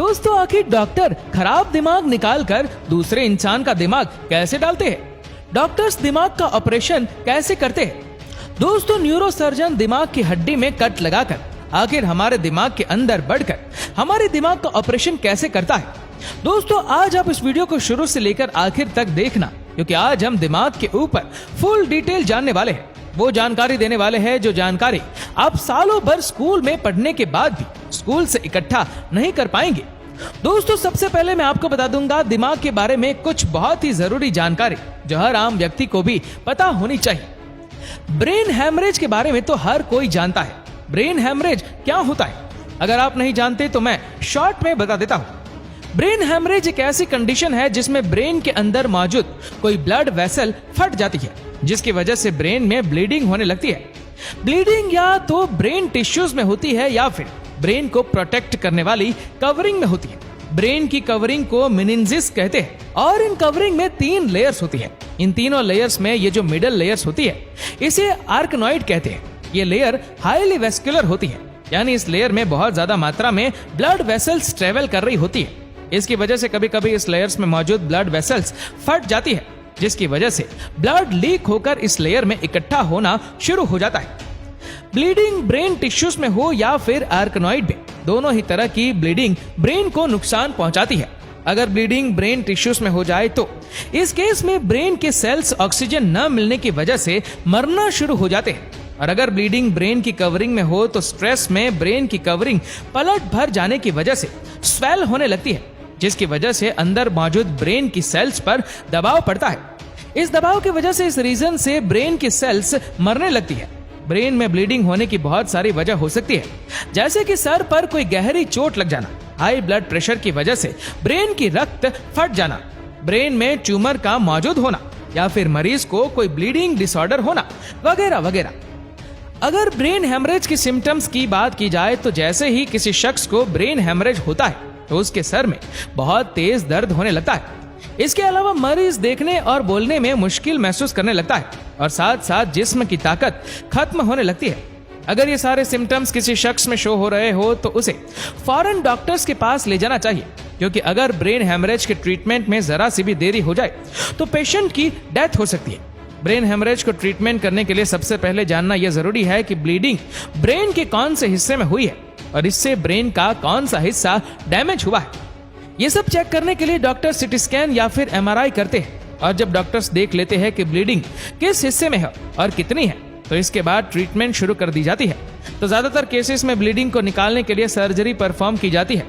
दोस्तों आखिर डॉक्टर खराब दिमाग निकालकर दूसरे इंसान का दिमाग कैसे डालते हैं? डॉक्टर्स दिमाग का ऑपरेशन कैसे करते हैं? दोस्तों न्यूरोसर्जन दिमाग की हड्डी में कट लगाकर आखिर हमारे दिमाग के अंदर बढ़कर हमारे दिमाग का ऑपरेशन कैसे करता है? दोस्तों आज आप इस वीडियो को शुरू से लेकर आखिर तक देखना, क्योंकि आज हम दिमाग के ऊपर फुल डिटेल जानने वाले हैं। वो जानकारी देने वाले हैं जो जानकारी आप सालों भर स्कूल में पढ़ने के बाद भी स्कूल से इकट्ठा नहीं कर पाएंगे। दोस्तों सबसे पहले मैं आपको बता दूंगा दिमाग के बारे में कुछ बहुत ही जरूरी जानकारी जो हर आम व्यक्ति को भी पता होनी चाहिए। ब्रेन हैमरेज के बारे में तो हर कोई जानता है। ब्रेन हैमरेज क्या होता है? अगर आप नहीं जानते तो मैं शॉर्ट में बता देता हूँ। ब्रेन हैमरेज एक ऐसी कंडीशन है जिसमें ब्रेन के अंदर मौजूद कोई ब्लड वेसल फट जाती है, जिसकी वजह से ब्रेन में ब्लीडिंग होने लगती है। ब्लीडिंग या तो ब्रेन टिश्यूज में होती है या फिर ब्रेन को प्रोटेक्ट करने वाली कवरिंग में होती है। ब्रेन की कवरिंग को मेनिंजिस कहते हैं और इन कवरिंग में 3 लेयर्स होती है। इन तीनों लेयर्स में ये जो मिडल लेयर्स होती है इसे आर्कनॉइड कहते हैं। ये लेयर हाईली वेस्कुलर होती है, यानी इस लेयर में बहुत ज्यादा मात्रा में ब्लड वेसल्स ट्रेवल कर रही होती है। इसकी वजह से कभी कभी इस लेयर्स में मौजूद ब्लड वेसल्स फट जाती है, जिसकी वजह से ब्लड लीक होकर इस लेयर में इकट्ठा होना शुरू हो जाता है। ब्लीडिंग ब्रेन टिश्यूज में हो या फिर आर्कनॉइड में, दोनों ही तरह की ब्लीडिंग ब्रेन को नुकसान पहुंचाती है। अगर ब्लीडिंग ब्रेन टिश्यूज में हो जाए तो इस केस में ब्रेन के सेल्स ऑक्सीजन न मिलने की वजह से मरना शुरू हो जाते हैं। और अगर ब्लीडिंग ब्रेन की कवरिंग में हो तो स्ट्रेस में ब्रेन की कवरिंग पलट भर जाने की वजह से स्वेल होने लगती है, जिसकी वजह से अंदर मौजूद ब्रेन की सेल्स पर दबाव पड़ता है। इस दबाव की वजह से इस रीजन से ब्रेन की सेल्स मरने लगती है। ब्रेन में ब्लीडिंग होने की बहुत सारी वजह हो सकती है, जैसे कि सर पर कोई गहरी चोट लग जाना, हाई ब्लड प्रेशर की वजह से ब्रेन की रक्त फट जाना, ब्रेन में ट्यूमर का मौजूद होना या फिर मरीज को कोई ब्लीडिंग डिसऑर्डर होना वगैरह वगैरह। अगर ब्रेन हेमरेज की सिम्टम्स की बात की जाए तो जैसे ही किसी शख्स को ब्रेन हेमरेज होता है तो उसके सर में बहुत तेज दर्द होने लगता है। इसके अलावा मरीज देखने और बोलने में मुश्किल महसूस करने लगता है और साथ साथ जिस्म की ताकत खत्म होने लगती है। अगर ये सारे सिम्टम्स किसी शख्स में शो हो रहे हो तो उसे फौरन डॉक्टर्स के पास ले जाना चाहिए, क्योंकि अगर ब्रेन हेमरेज के ट्रीटमेंट में जरा सी भी देरी हो जाए तो पेशेंट की डेथ हो सकती है। ब्रेन हेमरेज को ट्रीटमेंट करने के लिए सबसे पहले जानना यह जरूरी है कि ब्लीडिंग ब्रेन के कौन से हिस्से में हुई है और इससे ब्रेन का कौन सा हिस्सा डैमेज हुआ है। ये सब चेक करने के लिए डॉक्टर सीटी स्कैन या फिर MRI करते हैं, और जब डॉक्टर्स देख लेते हैं कि ब्लीडिंग किस हिस्से में है और कितनी है तो इसके बाद ट्रीटमेंट शुरू कर दी जाती है। तो ज्यादातर केसेस में ब्लीडिंग को निकालने के लिए सर्जरी परफॉर्म की जाती है,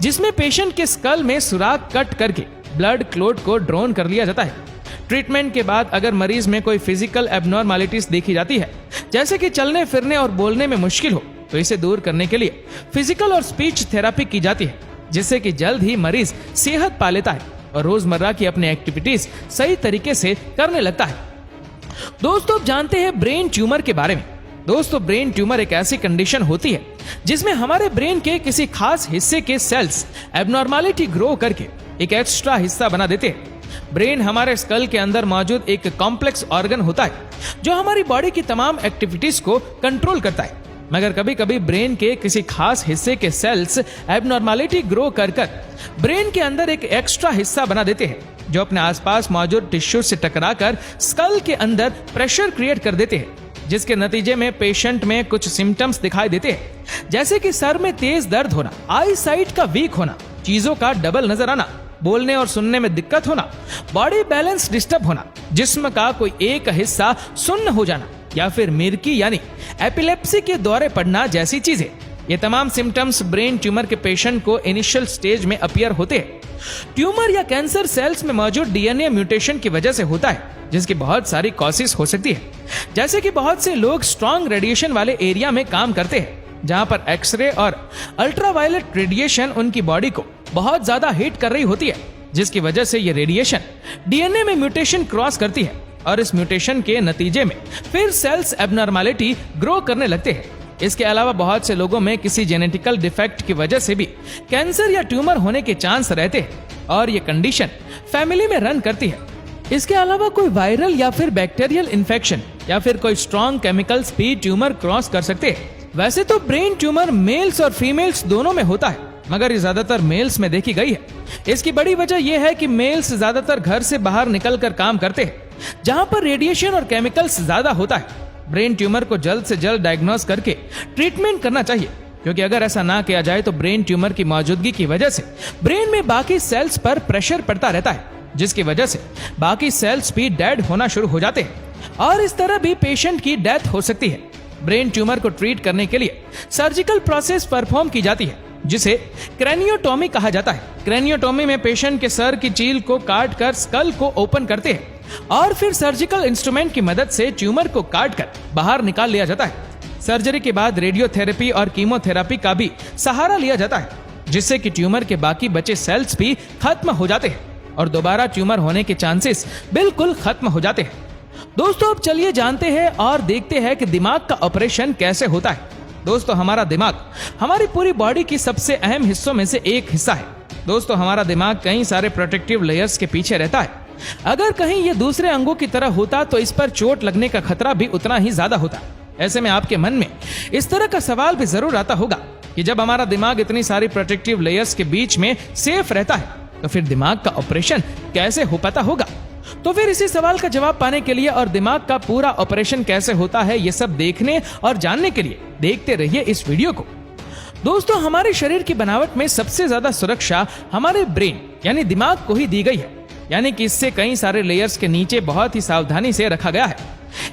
जिसमें पेशेंट के स्कल में सुराख कट करके ब्लड क्लॉट को ड्रोन कर लिया जाता है। ट्रीटमेंट के बाद अगर मरीज में कोई फिजिकल एबनॉर्मैलिटीज देखी जाती है, जैसे कि चलने फिरने और बोलने में मुश्किल हो, तो इसे दूर करने के लिए फिजिकल और स्पीच थेरेपी की जाती है, जिससे कि जल्द ही मरीज सेहत पा लेता है और रोजमर्रा की अपनी एक्टिविटीज सही तरीके से करने लगता है। दोस्तों जानते हैं ब्रेन ट्यूमर के बारे में। दोस्तों ब्रेन ट्यूमर एक ऐसी कंडीशन होती है जिसमें हमारे ब्रेन के किसी खास हिस्से के सेल्स एबनॉर्मैलिटी ग्रो करके एक एक्स्ट्रा हिस्सा बना देते हैं। ब्रेन हमारे स्कल के अंदर मौजूद एक कॉम्प्लेक्स ऑर्गन होता है जो हमारी बॉडी की तमाम एक्टिविटीज को कंट्रोल करता है, मगर कभी कभी ब्रेन के किसी खास हिस्से के सेल्स एबनॉर्मैलिटी ग्रो कर ब्रेन के अंदर एक एक्स्ट्रा हिस्सा बना देते हैं, जो अपने आसपास मौजूद टिश्यू से टकराकर स्कल के अंदर प्रेशर क्रिएट कर देते हैं, जिसके नतीजे में पेशेंट में कुछ सिम्टम्स दिखाई देते हैं, जैसे कि सर में तेज दर्द होना, आई साइट का वीक होना, चीजों का डबल नजर आना, बोलने और सुनने में दिक्कत होना, बॉडी बैलेंस डिस्टर्ब होना, जिस्म का कोई एक हिस्सा सुन्न हो जाना या फिर मिर्की यानी एपिलेप्सी के दौरे पड़ना जैसी चीजें। ये तमाम सिम्टम्स ब्रेन ट्यूमर के पेशेंट को इनिशियल स्टेज में अपीयर होते हैं। ट्यूमर या कैंसर सेल्स में मौजूद DNA म्यूटेशन की वजह से होता है, जिसकी बहुत सारी कॉजेस हो सकती है, जैसे कि बहुत से लोग स्ट्रॉन्ग रेडिएशन वाले एरिया में काम करते हैं, जहां पर एक्सरे और अल्ट्रावायलेट रेडिएशन उनकी बॉडी को बहुत ज्यादा हीट कर रही होती है, जिसकी वजह से ये रेडिएशन DNA में म्यूटेशन क्रॉस करती है और इस म्यूटेशन के नतीजे में फिर सेल्स एबनॉर्मैलिटी ग्रो करने लगते हैं। इसके अलावा बहुत से लोगों में किसी जेनेटिकल डिफेक्ट की वजह से भी कैंसर या ट्यूमर होने के चांस रहते हैं और ये कंडीशन फैमिली में रन करती है। इसके अलावा कोई वायरल या फिर बैक्टीरियल इन्फेक्शन या फिर कोई स्ट्रॉन्ग केमिकल्स भी ट्यूमर क्रॉस कर सकते हैं। वैसे तो ब्रेन ट्यूमर मेल्स और फीमेल्स दोनों में होता है, मगर ये ज्यादातर मेल्स में देखी गई है। इसकी बड़ी वजह यह है कि मेल्स ज्यादातर घर से बाहर निकलकर काम करते हैं, जहां पर रेडिएशन और केमिकल्स ज्यादा होता है। ब्रेन ट्यूमर को जल्द से जल्द डायग्नोस करके ट्रीटमेंट करना चाहिए, क्योंकि अगर ऐसा ना किया जाए तो ब्रेन ट्यूमर की मौजूदगी की वजह से ब्रेन में बाकी सेल्स पर प्रेशर पड़ता रहता है, जिसकी वजह से बाकी सेल्स भी डेड होना शुरू हो जाते हैं और इस तरह भी पेशेंट की डेथ हो सकती है। ब्रेन ट्यूमर को ट्रीट करने के लिए सर्जिकल प्रोसेस परफॉर्म की जाती है, जिसे क्रेनियोटॉमी कहा जाता है। क्रेनियोटॉमी में पेशेंट के सर की चील को काट कर स्कल को ओपन करते हैं और फिर सर्जिकल इंस्ट्रूमेंट की मदद से ट्यूमर को काट कर बाहर निकाल लिया जाता है। सर्जरी के बाद रेडियोथेरेपी और कीमोथेरेपी का भी सहारा लिया जाता है, जिससे कि ट्यूमर के बाकी बचे सेल्स भी खत्म हो जाते हैं और दोबारा ट्यूमर होने के चांसेस बिल्कुल खत्म हो जाते हैं। दोस्तों, अब चलिए जानते हैं और देखते हैं कि दिमाग का ऑपरेशन कैसे होता है। दोस्तों, हमारा दिमाग हमारी पूरी बॉडी की सबसे अहम हिस्सों में से एक हिस्सा है। दोस्तों, हमारा दिमाग कई सारे प्रोटेक्टिव लेयर्स के पीछे रहता है। अगर कहीं ये दूसरे अंगों की तरह होता तो इस पर चोट लगने का खतरा भी उतना ही ज्यादा होता। ऐसे में आपके मन में इस तरह का सवाल भी जरूर आता होगा कि जब हमारा दिमाग इतनी सारी प्रोटेक्टिव लेयर्स के बीच में सेफ रहता है, तो फिर दिमाग का ऑपरेशन कैसे हो पाता होगा। तो फिर इसी सवाल का जवाब पाने के लिए और दिमाग का पूरा ऑपरेशन कैसे होता है, ये सब देखने और जानने के लिए देखते रहिए इस वीडियो को। दोस्तों, हमारे शरीर की बनावट में सबसे ज्यादा सुरक्षा हमारे ब्रेन यानी दिमाग को ही दी गई है, यानी कि इससे कई सारे लेयर्स के नीचे बहुत ही सावधानी से रखा गया है।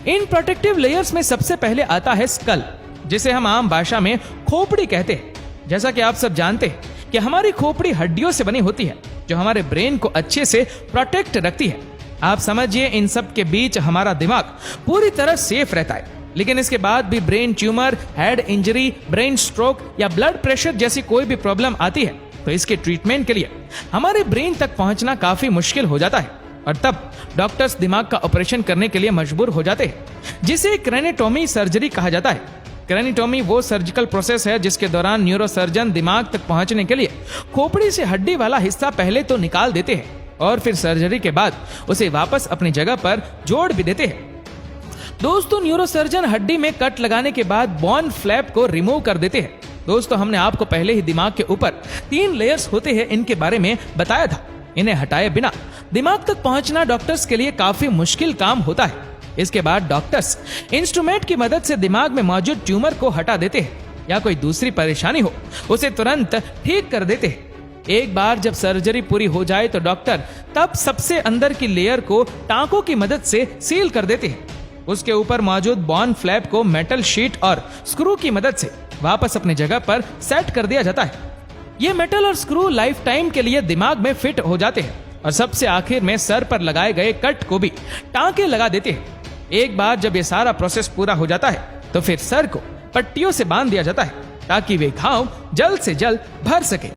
इन प्रोटेक्टिव लेयर्स में सबसे पहले आता है स्कल, जिसे हम आम भाषा में खोपड़ी कहते हैं। जैसा कि आप सब जानते हैं कि हमारी खोपड़ी हड्डियों से बनी होती है, जो हमारे ब्रेन को अच्छे से प्रोटेक्ट रखती है। आप समझिए, इन सब के बीच हमारा दिमाग पूरी तरह सेफ रहता है। लेकिन इसके बाद भी brain tumour, head injury, brain stroke या ब्लड प्रेशर जैसी कोई भी प्रॉब्लम आती है, तो इसके ट्रीटमेंट के लिए हमारे ब्रेन तक पहुंचना काफी मुश्किल हो जाता है और तब डॉक्टर्स दिमाग का ऑपरेशन करने के लिए मजबूर हो जाते हैं, जिसे क्रेनियोटॉमी सर्जरी कहा जाता है। क्रेनियोटॉमी वो सर्जिकल प्रोसेस है जिसके दौरान न्यूरोसर्जन दिमाग तक पहुंचने के लिए खोपड़ी से हड्डी वाला हिस्सा पहले तो निकाल देते हैं और फिर सर्जरी के बाद उसे वापस अपनी जगह पर जोड़ भी देते हैं। दोस्तों, न्यूरोसर्जन हड्डी में कट लगाने के बाद बोन फ्लैप को रिमूव कर देते हैं। दोस्तों, हमने आपको पहले ही दिमाग के ऊपर 3 लेयर्स होते हैं, इनके बारे में बताया था। इन्हें हटाए बिना दिमाग तक पहुंचना डॉक्टर्स के लिए काफी मुश्किल काम होता है। इसके बाद डॉक्टर्स इंस्ट्रूमेंट की मदद से दिमाग में मौजूद ट्यूमर को हटा देते हैं या कोई दूसरी परेशानी हो उसे तुरंत ठीक कर देते हैं। एक बार जब सर्जरी पूरी हो जाए तो डॉक्टर तब सबसे अंदर की लेयर को टांकों की मदद से सील कर देते हैं। उसके ऊपर मौजूद बोन फ्लैप को मेटल शीट और स्क्रू की मदद से वापस अपनी जगह पर सेट कर दिया जाता है। ये मेटल और स्क्रू लाइफ टाइम के लिए दिमाग में फिट हो जाते हैं और सबसे आखिर में सर पर लगाए गए कट को भी टांके लगा देते हैं। एक बार जब ये सारा प्रोसेस पूरा हो जाता है तो फिर सर को पट्टियों से बांध दिया जाता है ताकि वे घाव जल्द से जल्द भर सके।